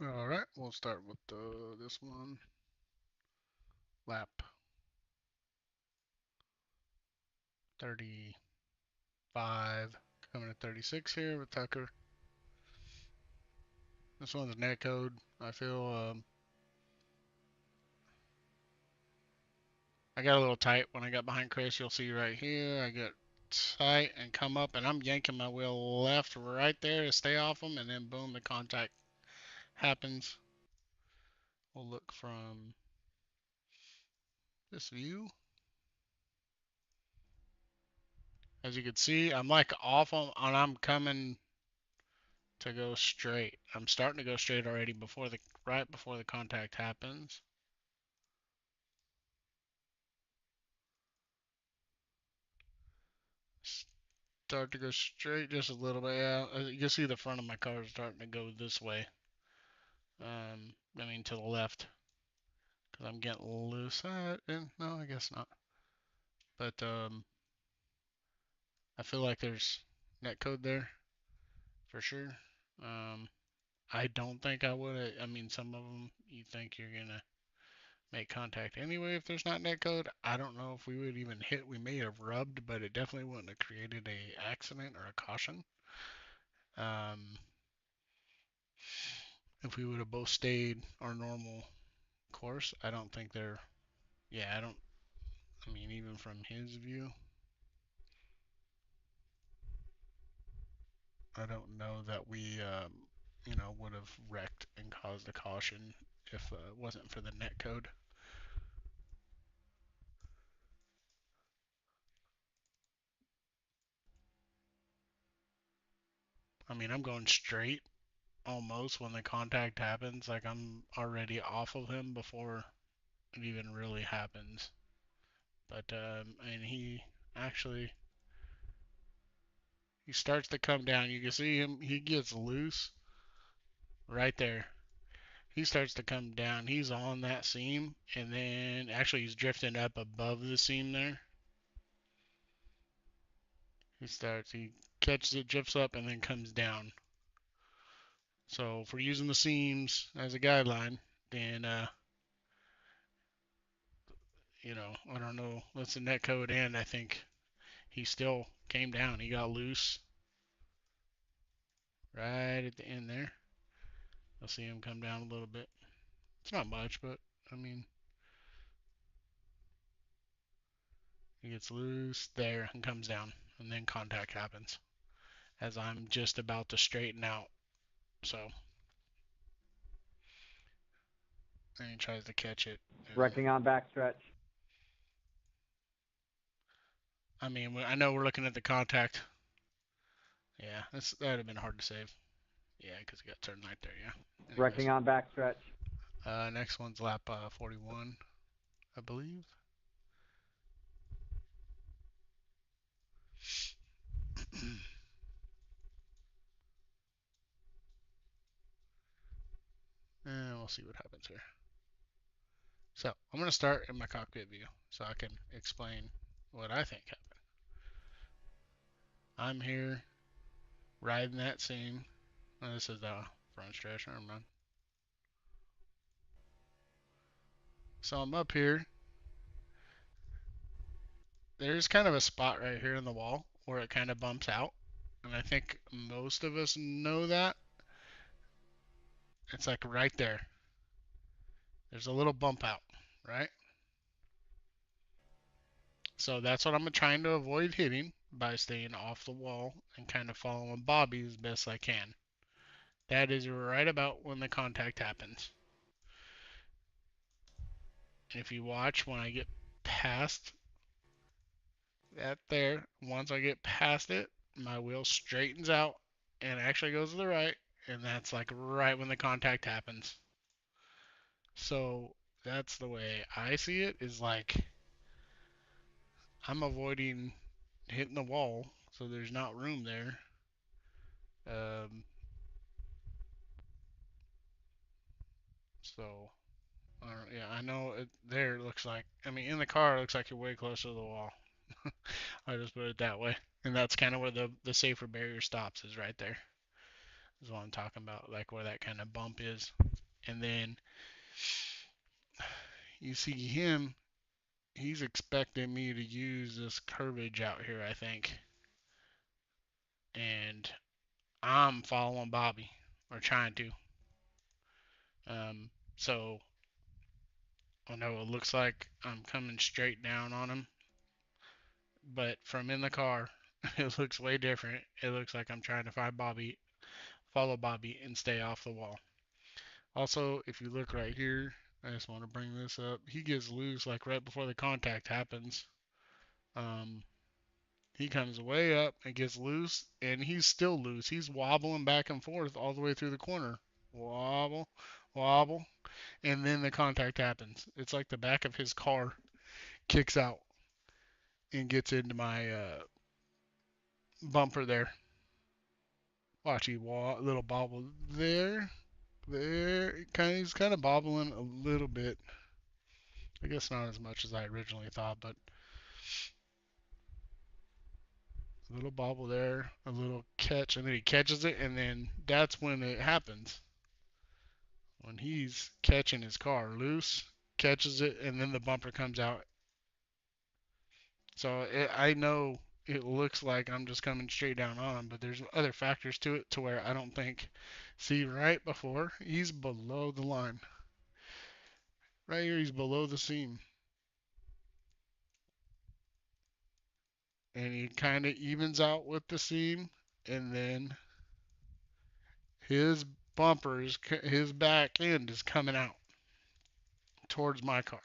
All right, we'll start with this one. Lap 35, coming to 36 here with Tucker. This one's net code. I feel I got a little tight when I got behind Chris. You'll see right here. I get tight and come up, and I'm yanking my wheel left right there to stay off him, and then boom, the contact happens. We'll look from this view. As you can see, I'm like off him, and I'm coming to go straight. I'm starting to go straight already right before the contact happens. Start to go straight just a little bit. Yeah, you can see the front of my car is starting to go this way. I mean to the left, because I'm getting loose. No, I guess not. But I feel like there's net code there for sure. Um, I don't think I would. I mean, some of them you think you're gonna make contact anyway if there's not net code. I don't know if we would even hit. We may have rubbed, but it definitely wouldn't have created a accident or a caution. Um, if we would have both stayed our normal course, I don't think they're. Yeah, I don't. I mean, even from his view, I don't know that we, would have wrecked and caused a caution if it wasn't for the net code. I mean, I'm going straight almost when the contact happens. Like I'm already off of him before it even really happens. But and actually he starts to come down. You can see him. He gets loose right there. He starts to come down. He's on that seam, and then actually he's drifting up above the seam there. He catches it, drifts up, and then comes down. So if we're using the seams as a guideline, then I don't know. That's the net code, and I think he still came down. He got loose right at the end there. You'll see him come down a little bit. It's not much, but I mean, he gets loose there and comes down, and then contact happens as I'm just about to straighten out. So then he tries to catch it, and Wrecking on backstretch. I mean, I know we're looking at the contact. Yeah, that would have been hard to save. Yeah, because he got turned right there. Yeah. Anyways, Wrecking on backstretch. next one's lap 41, I believe. And we'll see what happens here. So I'm going to start in my cockpit view so I can explain what I think happened. I'm here riding that scene. Oh, this is the front stretch. Never mind. So I'm up here. There's kind of a spot right here in the wall where it kind of bumps out. And I think most of us know that. It's like right there. There's a little bump out, right? So that's what I'm trying to avoid hitting by staying off the wall and kind of following Bobby as best I can. That is right about when the contact happens. If you watch when I get past that there, once I get past it, my wheel straightens out and actually goes to the right, and that's like right when the contact happens. So that's the way I see it is like I'm avoiding hitting the wall, so there's not room there. Um, so yeah, I know there it looks like. I mean, in the car it looks like you're way closer to the wall. I just put it that way, and that's kind of where the safer barrier stops is right there. Is what I'm talking about, like where that kind of bump is. And then you see him, he's expecting me to use this curvage out here, I think. And I'm following Bobby, or trying to. So I know it looks like I'm coming straight down on him, but from in the car, it looks way different. It looks like I'm trying to find Bobby, follow Bobby, and stay off the wall. Also, if you look right here, I just want to bring this up. He gets loose like right before the contact happens. Um, he comes way up and gets loose, and he's still loose. He's wobbling back and forth all the way through the corner. Wobble, wobble, and then the contact happens. It's like the back of his car kicks out and gets into my bumper there. Watch, he little bobble there, there. He's kind of bobbling a little bit. I guess not as much as I originally thought, but a little bobble there, a little catch, and then he catches it, and then that's when it happens. When he's catching his car loose, catches it, and then the bumper comes out. So I know it looks like I'm just coming straight down on him, but there's other factors to it to where I don't think. See, right before, he's below the line. Right here, he's below the seam. And he kind of evens out with the seam, and then his his back end is coming out towards my car.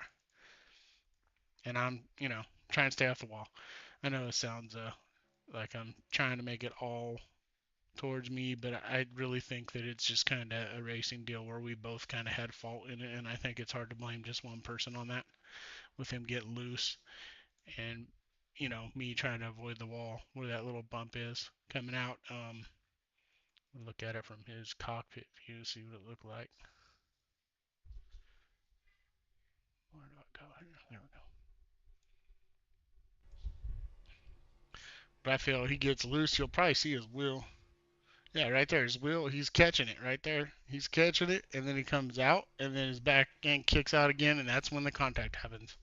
And I'm, trying to stay off the wall. I know it sounds like I'm trying to make it all towards me, but I really think that it's just kind of a racing deal where we both kind of had fault in it, and I think it's hard to blame just one person on that with him getting loose and me trying to avoid the wall where that little bump is coming out. Look at it from his cockpit view, see what it looked like. Where do I go here? There we go. But I feel he gets loose, you'll probably see his wheel. Yeah, right there, his wheel. He's catching it right there. He's catching it, and then he comes out, and then his back end kicks out again, and that's when the contact happens.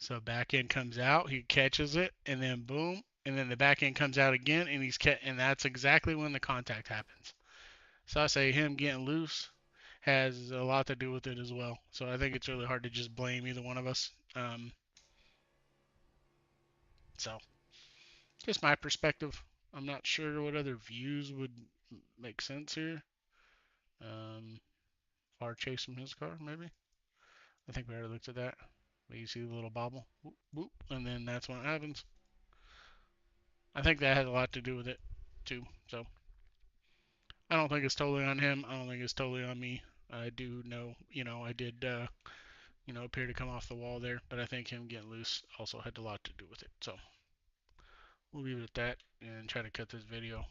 So back end comes out, he catches it, and then boom, and then the back end comes out again, and and that's exactly when the contact happens. So I say him getting loose has a lot to do with it as well. So I think it's really hard to just blame either one of us. So just my perspective. I'm not sure what other views would make sense here. Far chase from his car, maybe. I think we already looked at that. But you see the little bobble, whoop, whoop, and then that's when it happens. I think that has a lot to do with it too. So I don't think it's totally on him. I don't think it's totally on me. I do know, I did, appear to come off the wall there, but I think him getting loose also had a lot to do with it. So we'll leave it at that and try to cut this video.